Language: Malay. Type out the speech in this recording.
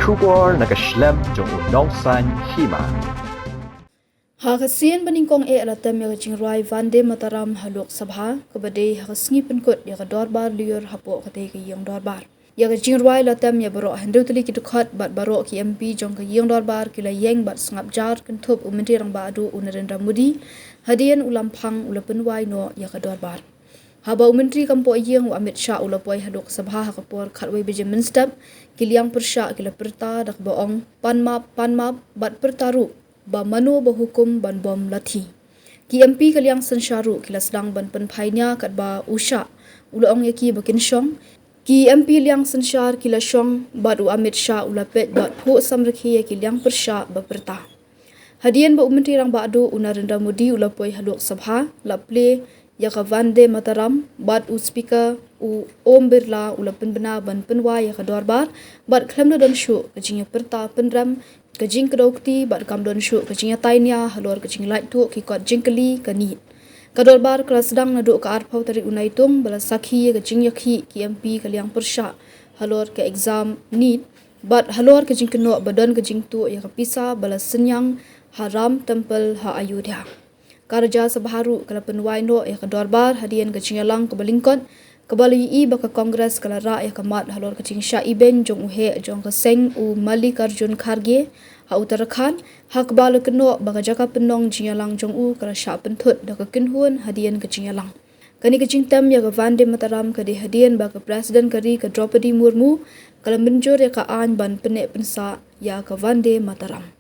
Shubor nakaslem jong unongsan hima. Hakasian baningkong alatam ya jingrai Vande Mataram halok sabha kabade hakasngi penkut ya dorbar liur hapo kate ke yang dorbar ya jingrai latam ya baro handau tali ki dukhat bat baro ki MP jong ke yang dorbar kila yeng bat sngap jar kentup umenti rang badu Narendra Modi hadian ulampang ulapenwai no ya dorbar Haba Menteri Kampo Iyeng Amit Shah ulapoi hadok sabha hakapor khatwai Benjamin Step kiliang persya kila perta dak boong panmap bat pertaru ba mano ba hukum ban bom lati. Ki MP kaliang sensyaru kila sedang ban penpainya kat ba usha ulaong yaki bakin syong. Ki MP liang sensyar kila syong bat Amit Shah ulapet bat pu samrekhi yaki liang persya ba perta. Hadian ba Menteri rang badu Narendra Modi ulapoi hadok sabha laple yaka Vande Mataram bat speaker Om Birla ulapen bena ban penwa yaka dorbar bat klemdo dan syu kajingnya perta penram kajing kedokti bat kam don syu kajingnya tainya halor kajing light tu ki kot jingkeli kanit kadorbar kelas sedang naduk ka arpau tarik unaitung bala sakhi kajing yakhi ki MP kaliang persya halor ke exam nit bat halor kajing keno badan kajing tu yaka pisa bala senyang haram temple ha Ayodhya Karja Sabaharu kala penwai no ya kedorbar hadian kecing yalang ke belingkot kebali i baka kongres kala ra ya kamat halor kecing Shah Iben jong uhe jong ke seng Mallikarjun Kharge ha Uttarakhand ha kebala keno baka jaka penong jing yalang jong kala Shah pentut dak kenhun hadian kecing yalang kani kecing tam ya ke Vande Mataram ke hadian baka presiden kari ke Draupadi Murmu kala menjur ya ka an ban penek pensa ya ke Vande Mataram